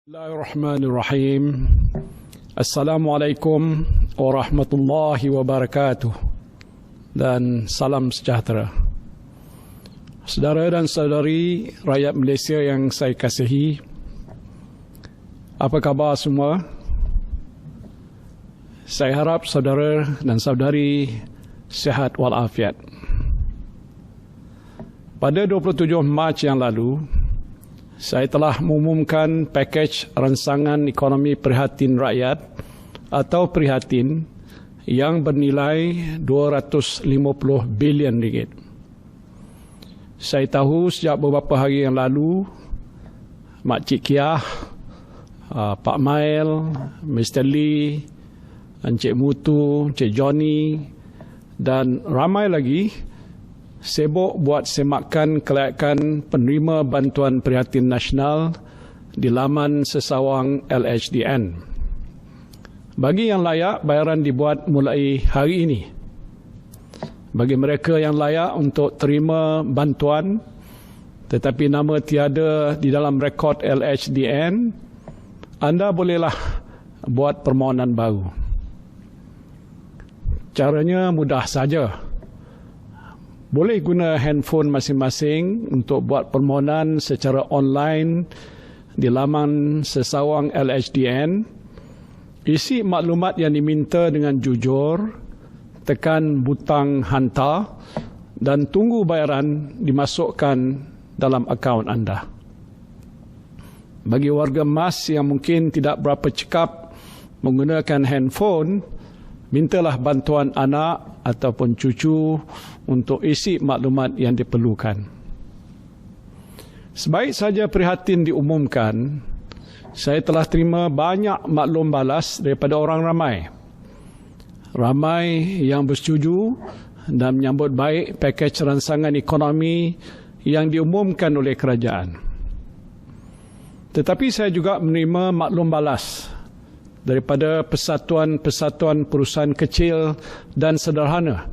Bismillahirrahmanirrahim. Assalamualaikum warahmatullahi wabarakatuh. Dan salam sejahtera. Saudara dan saudari rakyat Malaysia yang saya kasihi, apa khabar semua? Saya harap saudara dan saudari sihat walafiat. Pada 27 Mac yang lalu, saya telah mengumumkan pakej ransangan ekonomi prihatin rakyat atau prihatin yang bernilai 250 bilion ringgit. Saya tahu sejak beberapa hari yang lalu, Makcik Kiah, Pak Mail, Mr. Lee, Encik Mutu, Encik Johnny dan ramai lagi sibuk buat semakan kelayakan penerima bantuan prihatin nasional di laman sesawang LHDN. Bagi yang layak, bayaran dibuat mulai hari ini. Bagi mereka yang layak untuk terima bantuan tetapi nama tiada di dalam rekod LHDN, anda bolehlah buat permohonan baru. Caranya mudah saja. Boleh guna handphone masing-masing untuk buat permohonan secara online di laman sesawang LHDN. Isi maklumat yang diminta dengan jujur, tekan butang hantar dan tunggu bayaran dimasukkan dalam akaun anda. Bagi warga emas yang mungkin tidak berapa cekap menggunakan handphone, mintalah bantuan anak ataupun cucu untuk isi maklumat yang diperlukan. Sebaik saja prihatin diumumkan, saya telah terima banyak maklum balas daripada orang ramai. Ramai yang bersetuju dan menyambut baik pakej ransangan ekonomi yang diumumkan oleh kerajaan. Tetapi saya juga menerima maklum balas daripada persatuan-persatuan perusahaan kecil dan sederhana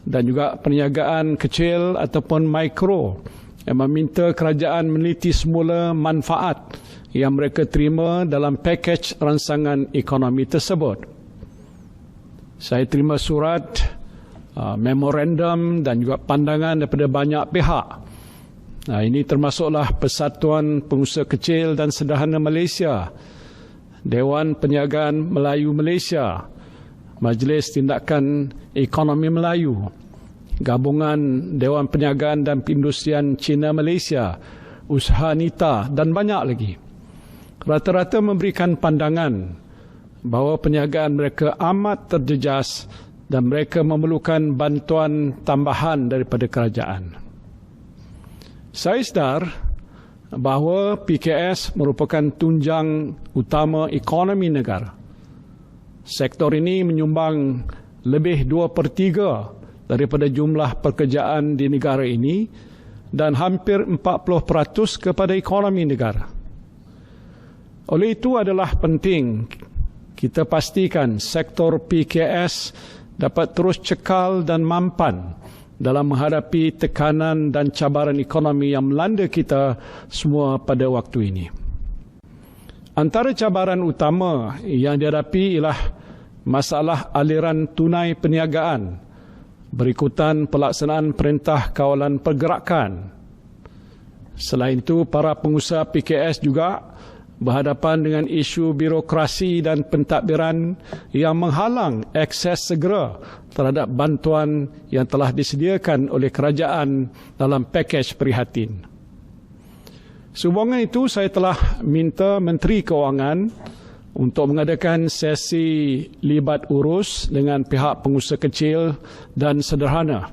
dan juga perniagaan kecil ataupun mikro yang meminta kerajaan meneliti semula manfaat yang mereka terima dalam pakej ransangan ekonomi tersebut. Saya terima surat, memorandum dan juga pandangan daripada banyak pihak. Ini termasuklah Persatuan Pengusaha Kecil dan Sederhana Malaysia, Dewan Perniagaan Melayu Malaysia, Majlis Tindakan Ekonomi Melayu, Gabungan Dewan Perniagaan dan Perindustrian Cina Malaysia, Usaha Nita dan banyak lagi. Rata-rata memberikan pandangan bahawa perniagaan mereka amat terjejas dan mereka memerlukan bantuan tambahan daripada kerajaan. Saya sedar bahawa PKS merupakan tunjang utama ekonomi negara. Sektor ini menyumbang lebih 2/3 daripada jumlah pekerjaan di negara ini dan hampir 40% kepada ekonomi negara. Oleh itu adalah penting kita pastikan sektor PKS dapat terus cekal dan mampan dalam menghadapi tekanan dan cabaran ekonomi yang melanda kita semua pada waktu ini. Antara cabaran utama yang dihadapi ialah masalah aliran tunai perniagaan berikutan pelaksanaan Perintah Kawalan Pergerakan. Selain itu, para pengusaha PKS juga berhadapan dengan isu birokrasi dan pentadbiran yang menghalang akses segera terhadap bantuan yang telah disediakan oleh kerajaan dalam pakej prihatin. Sehubungan itu, saya telah minta Menteri Kewangan untuk mengadakan sesi libat urus dengan pihak pengusaha kecil dan sederhana.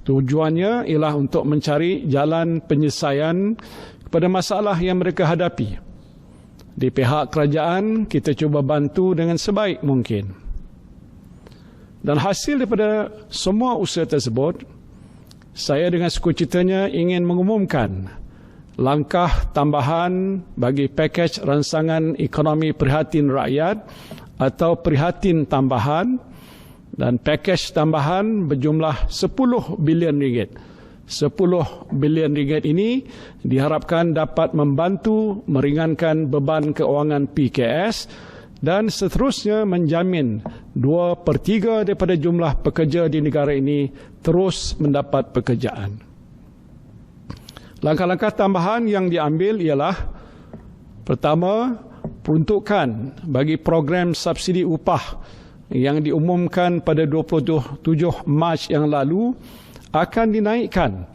Tujuannya ialah untuk mencari jalan penyelesaian pada masalah yang mereka hadapi. Di pihak kerajaan, kita cuba bantu dengan sebaik mungkin. Dan hasil daripada semua usaha tersebut, saya dengan sukacitanya ingin mengumumkan langkah tambahan bagi pakej ransangan ekonomi prihatin rakyat atau prihatin tambahan, dan pakej tambahan berjumlah 10 bilion ringgit 10 bilion ringgit ini diharapkan dapat membantu meringankan beban keuangan PKS dan seterusnya menjamin 2/3 daripada jumlah pekerja di negara ini terus mendapat pekerjaan. Langkah-langkah tambahan yang diambil ialah pertama, peruntukan bagi program subsidi upah yang diumumkan pada 27 Mac yang lalu akan dinaikkan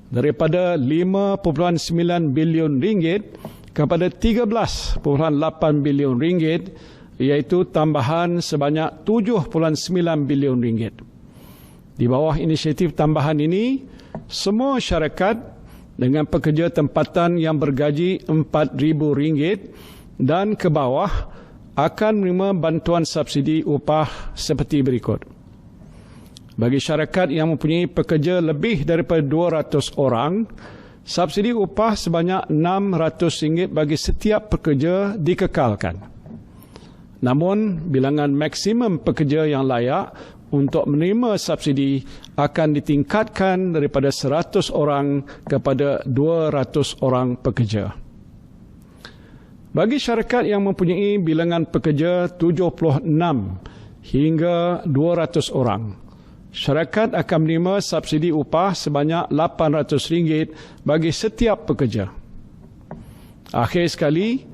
daripada 5.9 bilion ringgit kepada 13.8 bilion ringgit, iaitu tambahan sebanyak 7.9 bilion ringgit. Di bawah inisiatif tambahan ini, semua syarikat dengan pekerja tempatan yang bergaji RM4,000 dan ke bawah akan menerima bantuan subsidi upah seperti berikut. Bagi syarikat yang mempunyai pekerja lebih daripada 200 orang, subsidi upah sebanyak RM600 bagi setiap pekerja dikekalkan. Namun, bilangan maksimum pekerja yang layak untuk menerima subsidi akan ditingkatkan daripada 100 orang kepada 200 orang pekerja. Bagi syarikat yang mempunyai bilangan pekerja 76 hingga 200 orang, syarikat akan menerima subsidi upah sebanyak RM800 bagi setiap pekerja. Akhir sekali,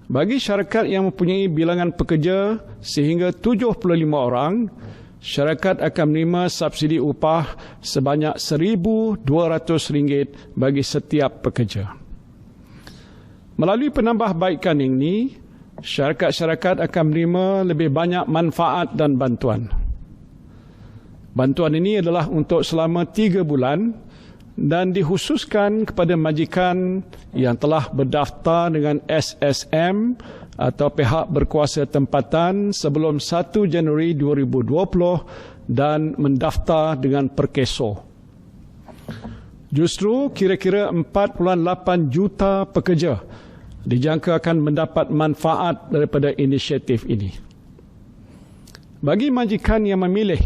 bagi syarikat yang mempunyai bilangan pekerja sehingga 75 orang, syarikat akan menerima subsidi upah sebanyak RM1,200 bagi setiap pekerja. Melalui penambahbaikan ini, syarikat-syarikat akan menerima lebih banyak manfaat dan bantuan. Bantuan ini adalah untuk selama 3 bulan dan dikhususkan kepada majikan yang telah berdaftar dengan SSM atau pihak berkuasa tempatan sebelum 1 Januari 2020 dan mendaftar dengan perkeso. Justru kira-kira 4.8 juta pekerja dijangka akan mendapat manfaat daripada inisiatif ini. Bagi majikan yang memilih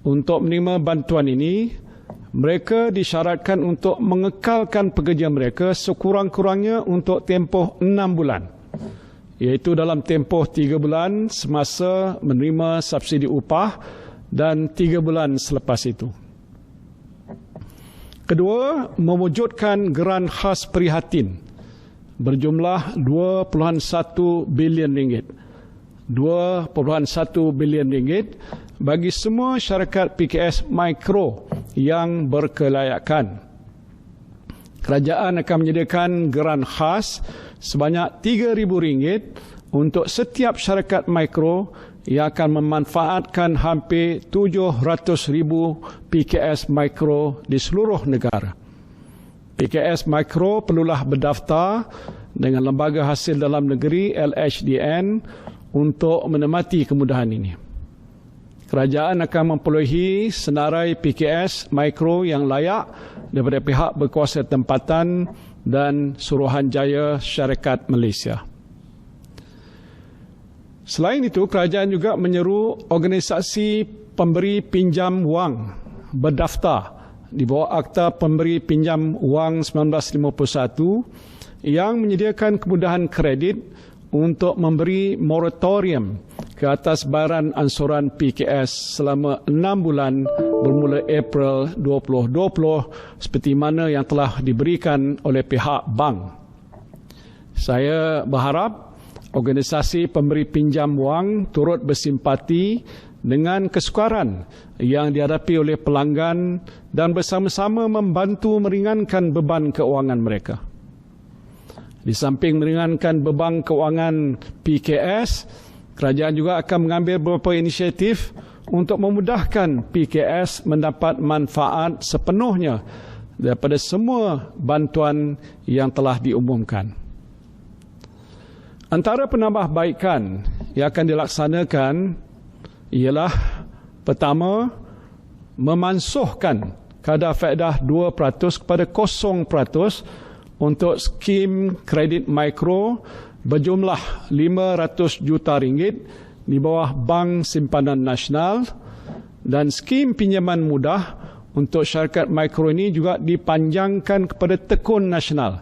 untuk menerima bantuan ini, mereka disyaratkan untuk mengekalkan pekerja mereka sekurang-kurangnya untuk tempoh 6 bulan, iaitu dalam tempoh 3 bulan semasa menerima subsidi upah dan 3 bulan selepas itu. Kedua, mewujudkan geran khas prihatin berjumlah 2.1 bilion ringgit. 2.1 bilion ringgit bagi semua syarikat PKS mikro yang berkelayakan. Kerajaan akan menyediakan geran khas sebanyak RM3,000 untuk setiap syarikat mikro yang akan memanfaatkan hampir 700,000 PKS mikro di seluruh negara. PKS mikro perlulah berdaftar dengan Lembaga Hasil Dalam Negeri LHDN untuk menikmati kemudahan ini. Kerajaan akan memperolehi senarai PKS mikro yang layak daripada pihak berkuasa tempatan dan Suruhanjaya Syarikat Malaysia. Selain itu, kerajaan juga menyeru organisasi pemberi pinjam wang berdaftar di bawah Akta Pemberi Pinjam Wang 1951 yang menyediakan kemudahan kredit untuk memberi moratorium ke atas bayaran ansuran PKS selama 6 bulan bermula April 2020 seperti mana yang telah diberikan oleh pihak bank. Saya berharap organisasi pemberi pinjam wang turut bersimpati dengan kesukaran yang dihadapi oleh pelanggan dan bersama-sama membantu meringankan beban keuangan mereka. Di samping meringankan beban keuangan PKS, kerajaan juga akan mengambil beberapa inisiatif untuk memudahkan PKS mendapat manfaat sepenuhnya daripada semua bantuan yang telah diumumkan. Antara penambahbaikan yang akan dilaksanakan ialah pertama, memansuhkan kadar faedah 2% kepada 0% untuk skim kredit mikro berjumlah RM500 juta di bawah Bank Simpanan Nasional dan skim pinjaman mudah untuk syarikat mikro ini juga dipanjangkan kepada tekun nasional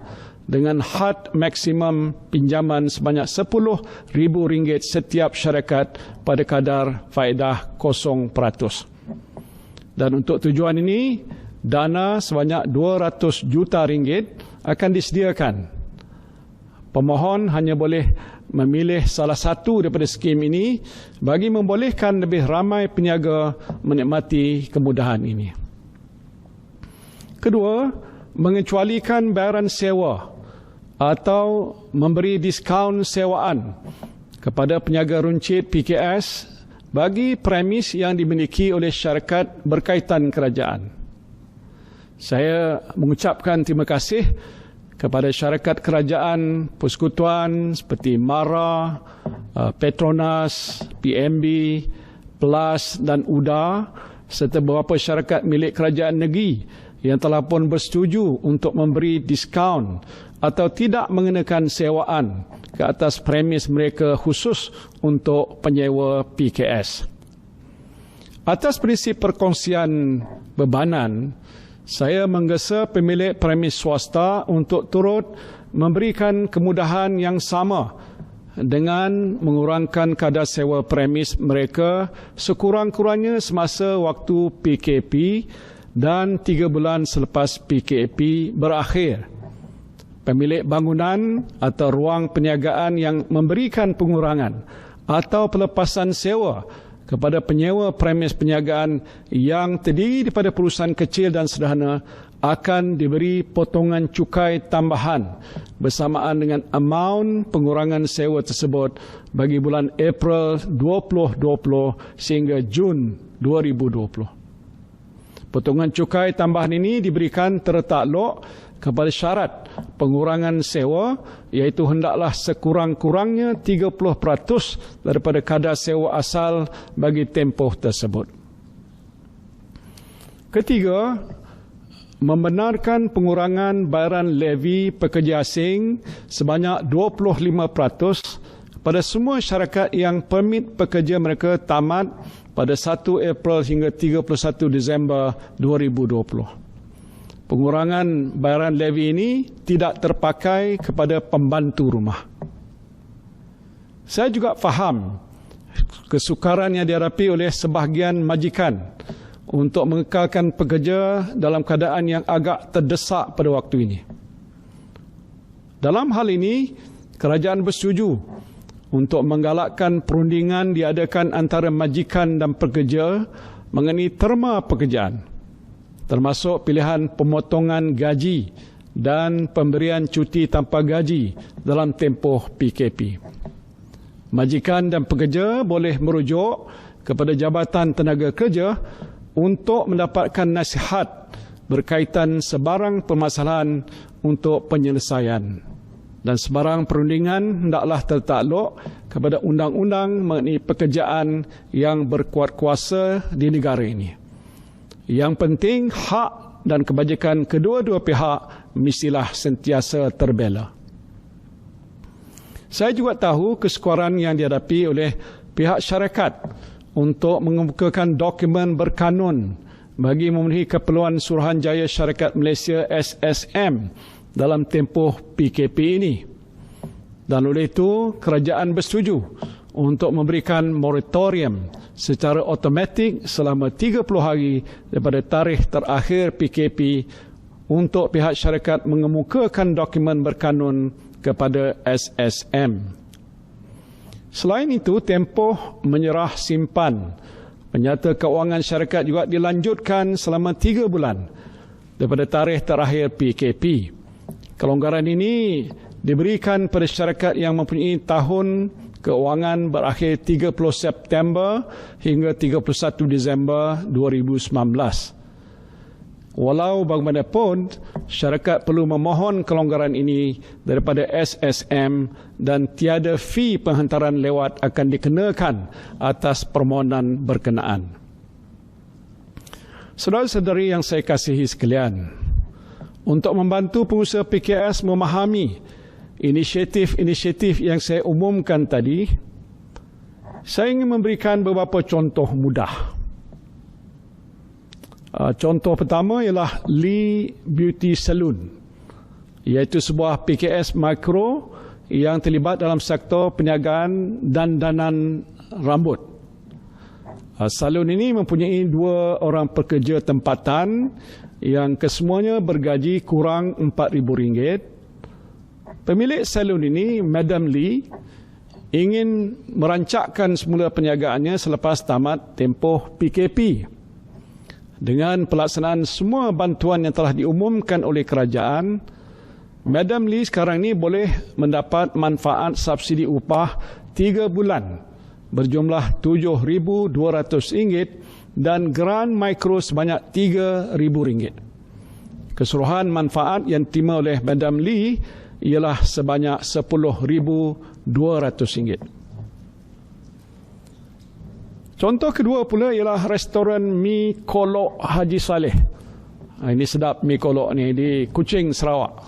dengan had maksimum pinjaman sebanyak RM10,000 setiap syarikat pada kadar faedah 0%. Dan untuk tujuan ini, dana sebanyak RM200 juta akan disediakan. Pemohon hanya boleh memilih salah satu daripada skim ini bagi membolehkan lebih ramai peniaga menikmati kemudahan ini. Kedua, mengecualikan bayaran sewa atau memberi diskaun sewaan kepada peniaga runcit PKS bagi premis yang dimiliki oleh syarikat berkaitan kerajaan. Saya mengucapkan terima kasih kepada syarikat kerajaan persekutuan seperti MARA, Petronas, PMB, PLAS dan UDA serta beberapa syarikat milik kerajaan negeri yang telah pun bersetuju untuk memberi diskaun atau tidak mengenakan sewaan ke atas premis mereka khusus untuk penyewa PKS. Atas prinsip perkongsian bebanan, saya menggesa pemilik premis swasta untuk turut memberikan kemudahan yang sama dengan mengurangkan kadar sewa premis mereka sekurang-kurangnya semasa waktu PKP dan 3 bulan selepas PKP berakhir. Pemilik bangunan atau ruang perniagaan yang memberikan pengurangan atau pelepasan sewa kepada penyewa premis perniagaan yang terdiri daripada perusahaan kecil dan sederhana akan diberi potongan cukai tambahan bersamaan dengan amaun pengurangan sewa tersebut bagi bulan April 2020 sehingga Jun 2020. Potongan cukai tambahan ini diberikan tertakluk kepada syarat pengurangan sewa iaitu hendaklah sekurang-kurangnya 30% daripada kadar sewa asal bagi tempoh tersebut. Ketiga, membenarkan pengurangan bayaran levy pekerja asing sebanyak 25% pada semua syarikat yang permit pekerja mereka tamat pada 1 April hingga 31 Disember 2020. Pengurangan bayaran levy ini tidak terpakai kepada pembantu rumah. Saya juga faham kesukaran yang dihadapi oleh sebahagian majikan untuk mengekalkan pekerja dalam keadaan yang agak terdesak pada waktu ini. Dalam hal ini, kerajaan bersetuju untuk menggalakkan perundingan diadakan antara majikan dan pekerja mengenai terma pekerjaan, termasuk pilihan pemotongan gaji dan pemberian cuti tanpa gaji dalam tempoh PKP. Majikan dan pekerja boleh merujuk kepada Jabatan Tenaga Kerja untuk mendapatkan nasihat berkaitan sebarang permasalahan untuk penyelesaian. Dan sebarang perundingan hendaklah tertakluk kepada undang-undang mengenai pekerjaan yang berkuat kuasa di negara ini. Yang penting, hak dan kebajikan kedua-dua pihak mestilah sentiasa terbela. Saya juga tahu kesukaran yang dihadapi oleh pihak syarikat untuk mengemukakan dokumen berkanun bagi memenuhi keperluan Suruhanjaya Syarikat Malaysia SSM dalam tempoh PKP ini. Dan oleh itu, kerajaan bersetuju untuk memberikan moratorium secara automatik selama 30 hari daripada tarikh terakhir PKP untuk pihak syarikat mengemukakan dokumen berkanun kepada SSM. Selain itu, tempoh menyerah simpan penyata keuangan syarikat juga dilanjutkan selama 3 bulan daripada tarikh terakhir PKP. Kelonggaran ini diberikan pada syarikat yang mempunyai tahun keuangan berakhir 30 September hingga 31 Disember 2019. Walau bagaimanapun, syarikat perlu memohon kelonggaran ini daripada SSM dan tiada fee penghantaran lewat akan dikenakan atas permohonan berkenaan. Saudara-saudari yang saya kasihi sekalian, untuk membantu pengusaha PKS memahami inisiatif-inisiatif yang saya umumkan tadi, saya ingin memberikan beberapa contoh mudah. Contoh pertama ialah Lee Beauty Salon, iaitu sebuah PKS mikro yang terlibat dalam sektor perniagaan dandanan rambut. Salon ini mempunyai 2 orang pekerja tempatan yang kesemuanya bergaji kurang RM4,000. Pemilik salon ini, Madam Lee, ingin merancakkan semula perniagaannya selepas tamat tempoh PKP. Dengan pelaksanaan semua bantuan yang telah diumumkan oleh kerajaan, Madam Lee sekarang ini boleh mendapat manfaat subsidi upah 3 bulan berjumlah RM7,200 dan geran mikro sebanyak RM3,000. Keseluruhan manfaat yang diterima oleh Madam Lee ialah sebanyak RM10,200. Contoh kedua pula ialah restoran Mi Kolok Haji Saleh. Ini sedap Mi Kolok ni di Kuching, Sarawak.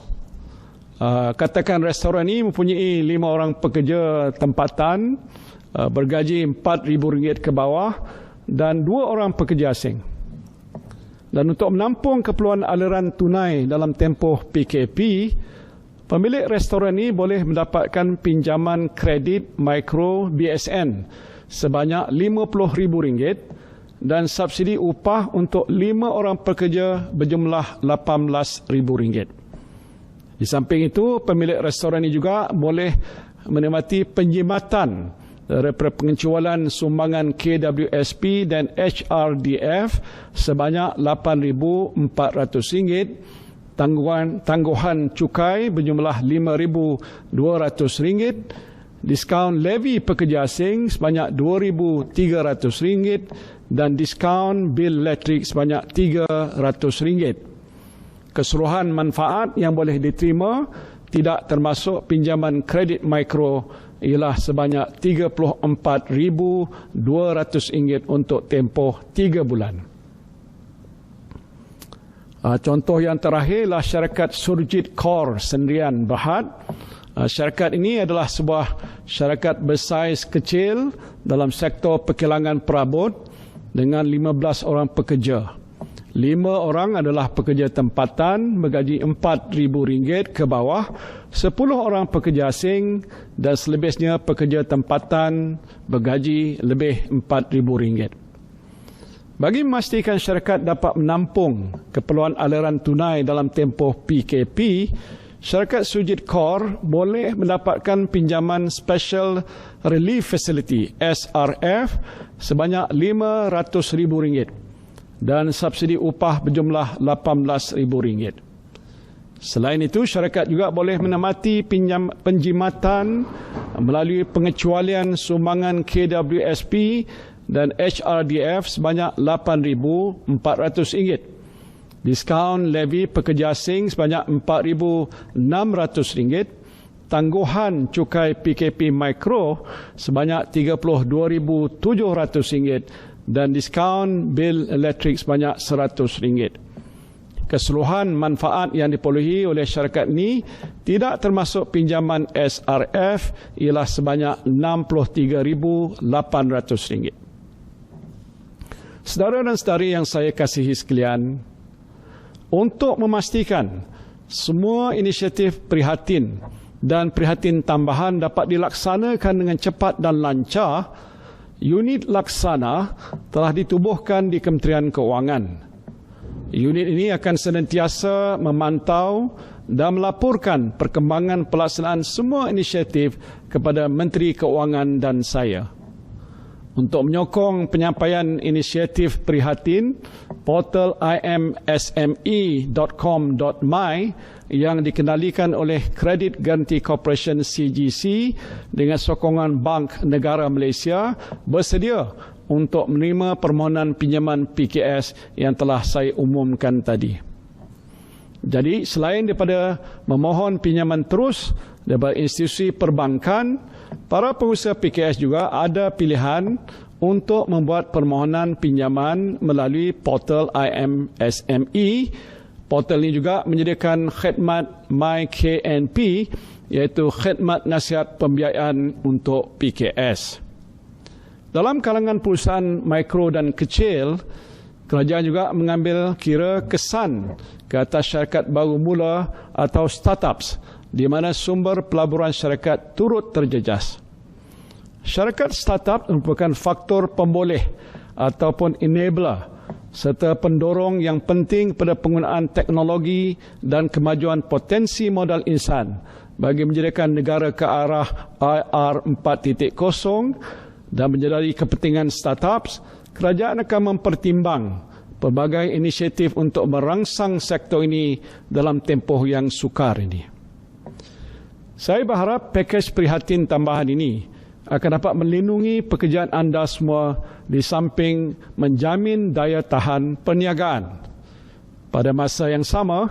Katakan restoran ini mempunyai 5 orang pekerja tempatan, bergaji RM4,000 ke bawah dan 2 orang pekerja asing. Dan untuk menampung keperluan aliran tunai dalam tempoh PKP, pemilik restoran ini boleh mendapatkan pinjaman kredit mikro BSN sebanyak RM50,000 dan subsidi upah untuk 5 orang pekerja berjumlah RM18,000. Di samping itu, pemilik restoran ini juga boleh menikmati penjimatan daripada pengecualian sumbangan KWSP dan HRDF sebanyak RM8,400, tangguhan cukai berjumlah RM5,200, diskaun levy pekerja asing sebanyak RM2,300 dan diskaun bil elektrik sebanyak RM300. Keseluruhan manfaat yang boleh diterima tidak termasuk pinjaman kredit mikro ialah sebanyak RM34,200 untuk tempoh 3 bulan. Contoh yang terakhir ialah syarikat Surjit Kaur Sendirian Berhad. Syarikat ini adalah sebuah syarikat bersaiz kecil dalam sektor perkilangan perabot dengan 15 orang pekerja. 5 orang adalah pekerja tempatan bergaji RM4,000 ke bawah, 10 orang pekerja asing dan selebihnya pekerja tempatan bergaji lebih RM4,000. Bagi memastikan syarikat dapat menampung keperluan aliran tunai dalam tempoh PKP, syarikat Surjit Kaur boleh mendapatkan pinjaman Special Relief Facility SRF sebanyak RM500,000 dan subsidi upah berjumlah RM18,000. Selain itu, syarikat juga boleh menikmati penjimatan melalui pengecualian sumbangan KWSP dan HRDF sebanyak RM8,400, diskaun levy pekerja asing sebanyak RM4,600, tangguhan cukai PKP mikro sebanyak RM32,700 dan diskaun bil elektrik sebanyak RM100. Keseluruhan manfaat yang diperolehi oleh syarikat ini tidak termasuk pinjaman SRF ialah sebanyak RM63,800. Saudara dan saudari yang saya kasihi sekalian, untuk memastikan semua inisiatif prihatin dan prihatin tambahan dapat dilaksanakan dengan cepat dan lancar, unit laksana telah ditubuhkan di Kementerian Keuangan. Unit ini akan senantiasa memantau dan melaporkan perkembangan pelaksanaan semua inisiatif kepada Menteri Keuangan dan saya. Untuk menyokong penyampaian inisiatif prihatin, portal imsme.com.my yang dikendalikan oleh Credit Guarantee Corporation CGC dengan sokongan Bank Negara Malaysia bersedia untuk menerima permohonan pinjaman PKS yang telah saya umumkan tadi. Jadi, selain daripada memohon pinjaman terus daripada institusi perbankan, para pengusaha PKS juga ada pilihan untuk membuat permohonan pinjaman melalui portal IMSME. Portal ini juga menyediakan khidmat MyKNP, iaitu khidmat nasihat pembiayaan untuk PKS. Dalam kalangan perusahaan mikro dan kecil, Kerajaan juga mengambil kira kesan ke atas syarikat baru mula atau startups di mana sumber pelaburan syarikat turut terjejas. Syarikat startup merupakan faktor pemboleh ataupun enabler serta pendorong yang penting pada penggunaan teknologi dan kemajuan potensi modal insan bagi menjadikan negara ke arah IR 4.0 dan menjadi kepentingan startups. Kerajaan akan mempertimbang pelbagai inisiatif untuk merangsang sektor ini dalam tempoh yang sukar ini. Saya berharap pakej prihatin tambahan ini akan dapat melindungi pekerjaan anda semua di samping menjamin daya tahan perniagaan. Pada masa yang sama,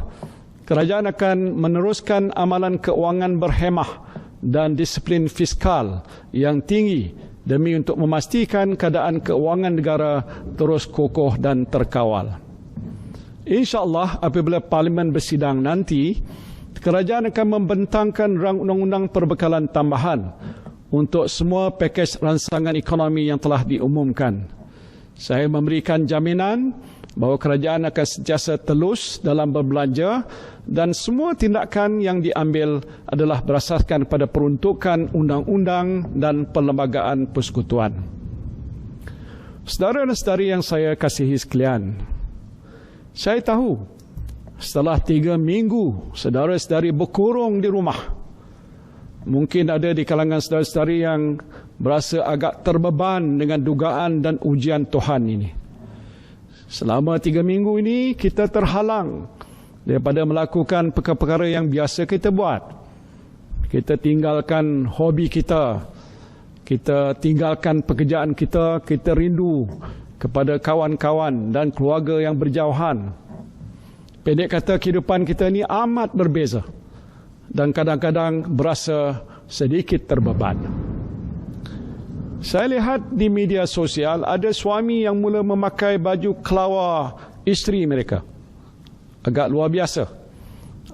kerajaan akan meneruskan amalan keuangan berhemah dan disiplin fiskal yang tinggi demi untuk memastikan keadaan keuangan negara terus kokoh dan terkawal. InsyaAllah apabila Parlimen bersidang nanti, kerajaan akan membentangkan rang undang-undang perbekalan tambahan untuk semua pakej rancangan ekonomi yang telah diumumkan. Saya memberikan jaminan bahawa kerajaan akan sentiasa telus dalam berbelanja dan semua tindakan yang diambil adalah berasaskan pada peruntukan undang-undang dan perlembagaan persekutuan. Saudara dan saudari yang saya kasihi sekalian, saya tahu setelah 3 minggu saudara-saudari berkurung di rumah, mungkin ada di kalangan saudara-saudari yang berasa agak terbeban dengan dugaan dan ujian Tuhan ini. Selama 3 minggu ini kita terhalang daripada melakukan perkara-perkara yang biasa kita buat. Kita tinggalkan hobi kita, kita tinggalkan pekerjaan kita, kita rindu kepada kawan-kawan dan keluarga yang berjauhan. Pendek kata, kehidupan kita ini amat berbeza dan kadang-kadang berasa sedikit terbeban. Saya lihat di media sosial ada suami yang mula memakai baju kelawar isteri mereka. Agak luar biasa.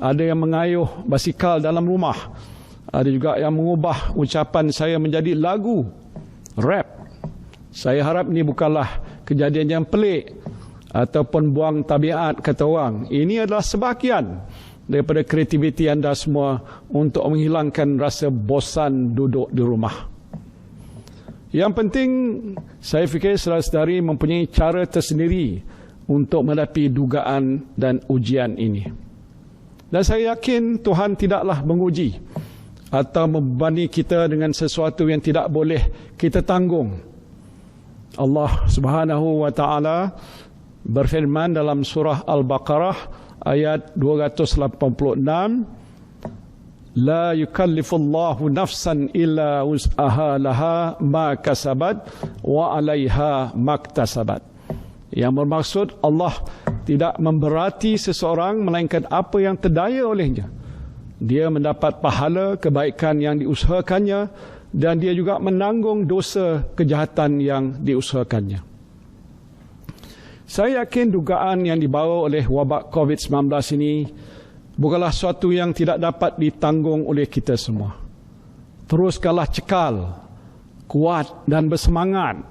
Ada yang mengayuh basikal dalam rumah. Ada juga yang mengubah ucapan saya menjadi lagu rap. Saya harap ini bukanlah kejadian yang pelik ataupun buang tabiat kata orang. Ini adalah sebahagian daripada kreativiti anda semua untuk menghilangkan rasa bosan duduk di rumah. Yang penting, saya fikir saudara-saudari mempunyai cara tersendiri untuk menghadapi dugaan dan ujian ini. Dan saya yakin Tuhan tidaklah menguji atau membebani kita dengan sesuatu yang tidak boleh kita tanggung. Allah Subhanahu wa taala berfirman dalam surah Al-Baqarah ayat 286, La yukallifullahu nafsan illa wus'aha laha ma kasabat wa 'alaiha maktasabat. Yang bermaksud Allah tidak memberati seseorang melainkan apa yang terdaya olehnya. Dia mendapat pahala kebaikan yang diusahakannya dan dia juga menanggung dosa kejahatan yang diusahakannya. Saya yakin dugaan yang dibawa oleh wabak COVID-19 ini bukanlah suatu yang tidak dapat ditanggung oleh kita semua. Teruskanlah cekal, kuat dan bersemangat.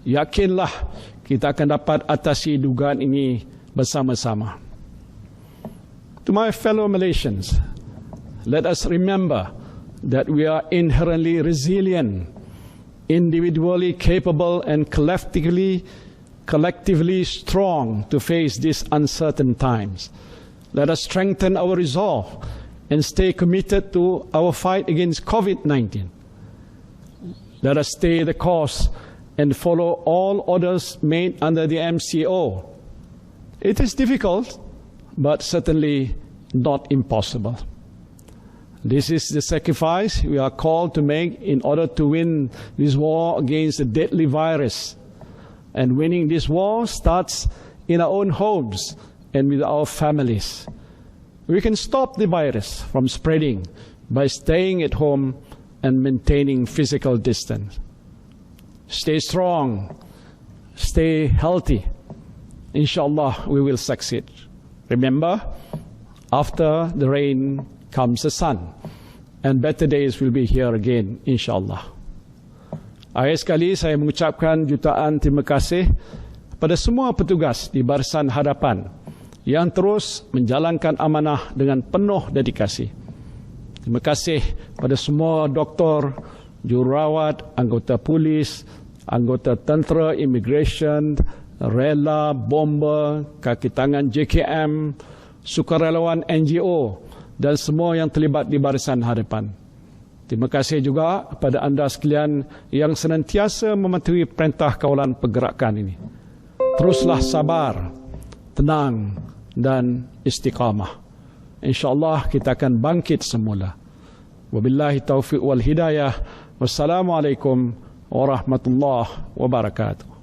Yakinlah kita akan dapat atasi dugaan ini bersama-sama. To my fellow Malaysians, let us remember that we are inherently resilient, individually capable and collectively strong to face these uncertain times. Let us strengthen our resolve and stay committed to our fight against COVID-19. Let us stay the course and follow all orders made under the MCO. It is difficult, but certainly not impossible. This is the sacrifice we are called to make in order to win this war against the deadly virus. And winning this war starts in our own homes and with our families. We can stop the virus from spreading by staying at home and maintaining physical distance. Stay strong, stay healthy. Inshallah, we will succeed. Remember, after the rain comes the sun, and better days will be here again, inshallah. Akhir sekali saya mengucapkan jutaan terima kasih kepada semua petugas di Barisan Hadapan yang terus menjalankan amanah dengan penuh dedikasi. Terima kasih pada semua doktor, jururawat, anggota polis, anggota tentera, immigration, rela, bomba, kaki tangan JKM, sukarelawan NGO dan semua yang terlibat di Barisan Hadapan. Terima kasih juga kepada anda sekalian yang senantiasa mematuhi perintah kawalan pergerakan ini. Teruslah sabar, tenang dan istiqamah. InsyaAllah kita akan bangkit semula. Wabillahi taufiq wal hidayah. Wassalamualaikum warahmatullahi wabarakatuh.